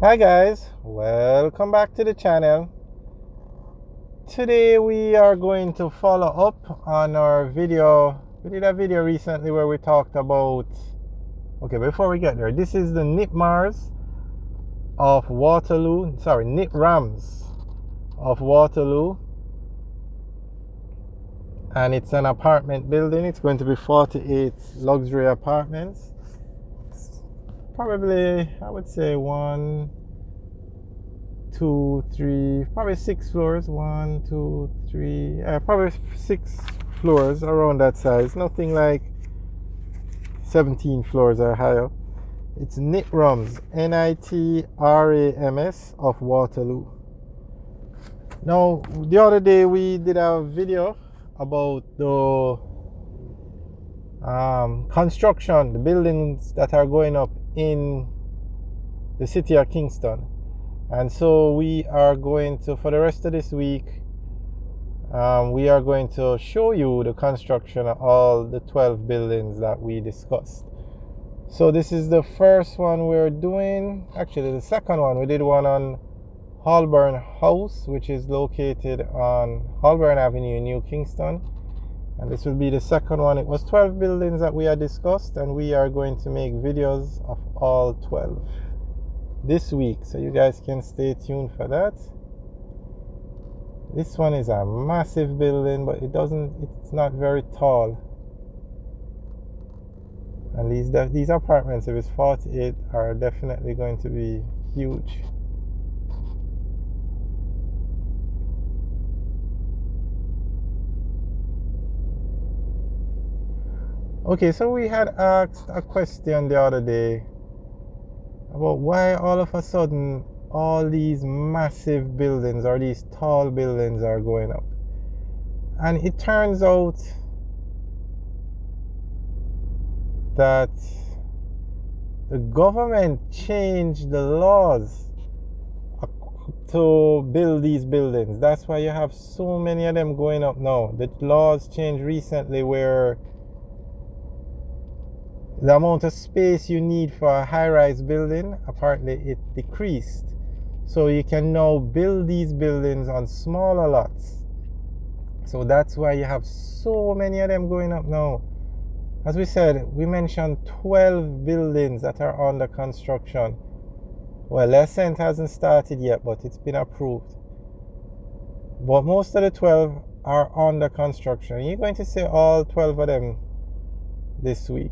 Hi guys, welcome back to the channel. Today we are going to follow up on our video. We did a video recently where we talked about, okay, before we get there, this is the Nitrams of Waterloo, Nitrams of Waterloo, and it's an apartment building. It's going to be 48 luxury apartments. Probably, I would say 1, 2, 3, probably 6 floors. 1, 2, 3, probably 6 floors around that size. Nothing like 17 floors or higher. It's Nitrams, Nitrams of Waterloo. Now, the other day we did a video about the construction, the buildings that are going up in the city of Kingston. And so we are going to, for the rest of this week, we are going to show you the construction of all the 12 buildings that we discussed. So this is the first one we're doing, actually the second one. We did one on Holborn House, which is located on Holborn Avenue in New Kingston. And this will be the second one. It was 12 buildings that we had discussed, and we are going to make videos of all 12 this week, so you guys can stay tuned for that. This one is a massive building, but it's not very tall. And these apartments, if it's 48, are definitely going to be huge. Okay, so we had asked a question the other day about why all of a sudden all these massive buildings or these tall buildings are going up. And it turns out that the government changed the laws to build these buildings. That's why you have so many of them going up now. The laws changed recently where the amount of space you need for a high-rise building, apparently it decreased. So you can now build these buildings on smaller lots. So that's why you have so many of them going up now. As we said, we mentioned 12 buildings that are under construction. Well, the ascent hasn't started yet, but it's been approved. But most of the 12 are under construction. You're going to see all 12 of them this week.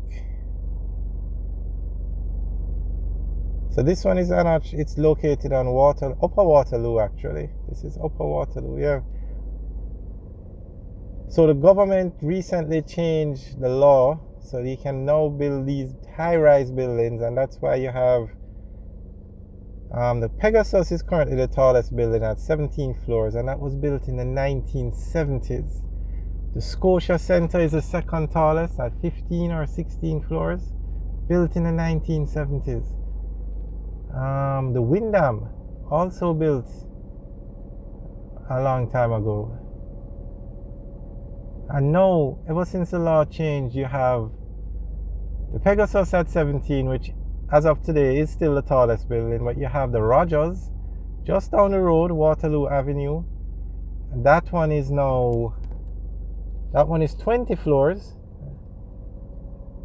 So this one is it's located on Upper Waterloo actually. This is Upper Waterloo, yeah. So the government recently changed the law so you can now build these high-rise buildings, and that's why you have the Pegasus is currently the tallest building at 17 floors, and that was built in the 1970s. The Scotia Centre is the second tallest at 15 or 16 floors, built in the 1970s. The Wyndham, also built a long time ago. And now, ever since the law changed, you have the Pegasus at 17, which as of today is still the tallest building, but you have the Rogers just down the road, Waterloo Avenue. And that one is 20 floors.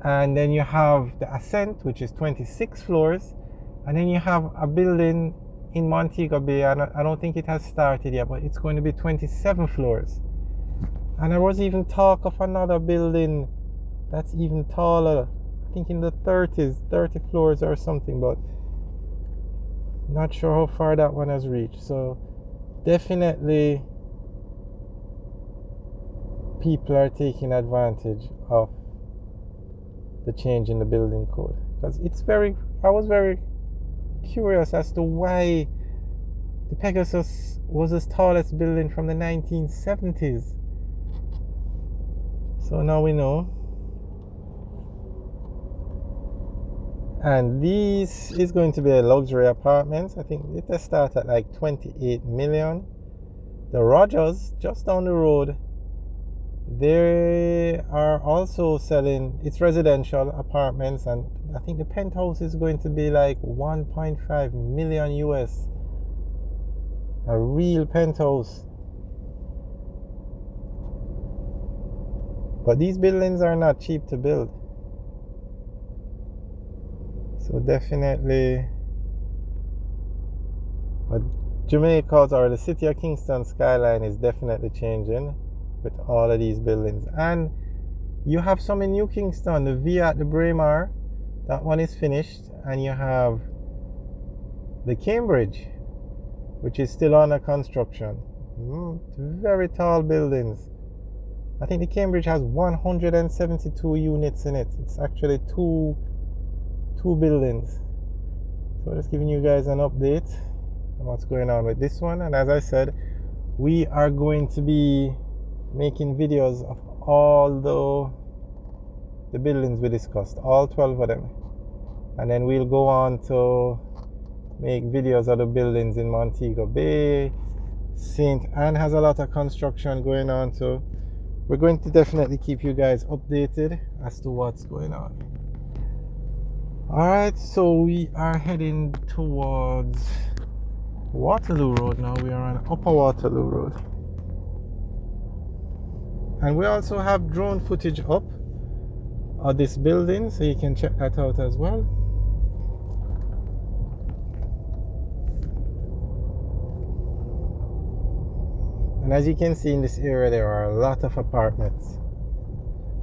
And then you have the Ascent, which is 26 floors. And then you have a building in Montego Bay, and I don't think it has started yet, but it's going to be 27 floors. And there was even talk of another building that's even taller, I think in the 30s, 30 floors or something, but not sure how far that one has reached. So definitely people are taking advantage of the change in the building code, because I was very curious as to why the Pegasus was the tallest building from the 1970s. So now we know. And this is going to be a luxury apartment. I think it will start at like 28 million. The Rogers just down the road They are also selling, it's residential apartments, and I think the penthouse is going to be like 1.5 million US. A real penthouse. But these buildings are not cheap to build. So definitely, but Jamaica's or the city of Kingston skyline is definitely changing with all of these buildings. And you have some in New Kingston, the Via at the Braemar, that one is finished, and you have the Cambridge, which is still under construction. Very tall buildings. I think the Cambridge has 172 units in it. It's actually two buildings. So just giving you guys an update on what's going on with this one. And as I said, we are going to be making videos of all the buildings we discussed, all 12 of them. And then we'll go on to make videos of the buildings in Montego Bay. St. Anne has a lot of construction going on, so we're going to definitely keep you guys updated as to what's going on. Alright, so we are heading towards Waterloo Road now. We are on Upper Waterloo Road. And we also have drone footage up of this building, so you can check that out as well. And as you can see in this area, there are a lot of apartments.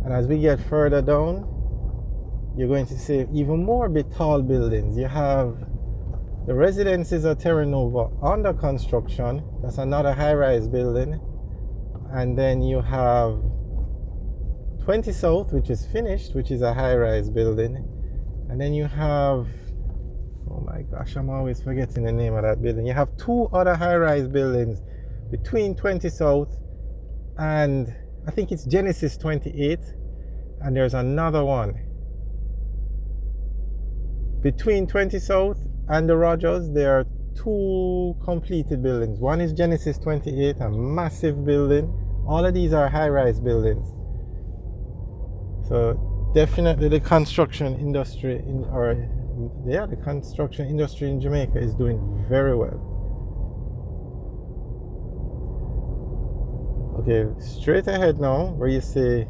And as we get further down, you're going to see even more big tall buildings. You have the residences of Terra Nova under construction. That's another high-rise building. And then you have 20 South, which is finished, which is a high-rise building. And then you have, oh my gosh, I'm always forgetting the name of that building. You have two other high-rise buildings between 20 South and I think it's Genesis 28. And there's another one between 20 South and the Rogers. There are two completed buildings. One is Genesis 28, a massive building. All of these are high-rise buildings. So definitely the construction industry the construction industry in Jamaica is doing very well. Okay, straight ahead now, where you see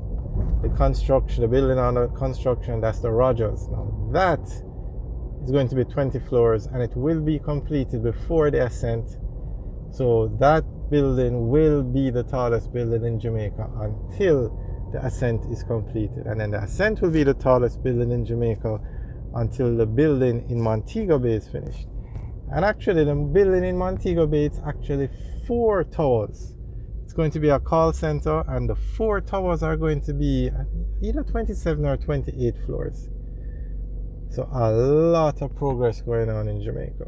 the building under construction, that's the Rogers. Now that is going to be 20 floors and it will be completed before the ascent. So that building will be the tallest building in Jamaica until the ascent is completed. And then the ascent will be the tallest building in Jamaica until the building in Montego Bay is finished. And actually the building in Montego Bay, it's actually 4 towers. It's going to be a call center, and the 4 towers are going to be either 27 or 28 floors. So a lot of progress going on in Jamaica.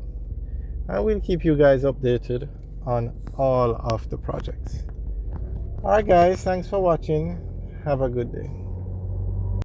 And we'll keep you guys updated on all of the projects. Alright guys, thanks for watching. Have a good day.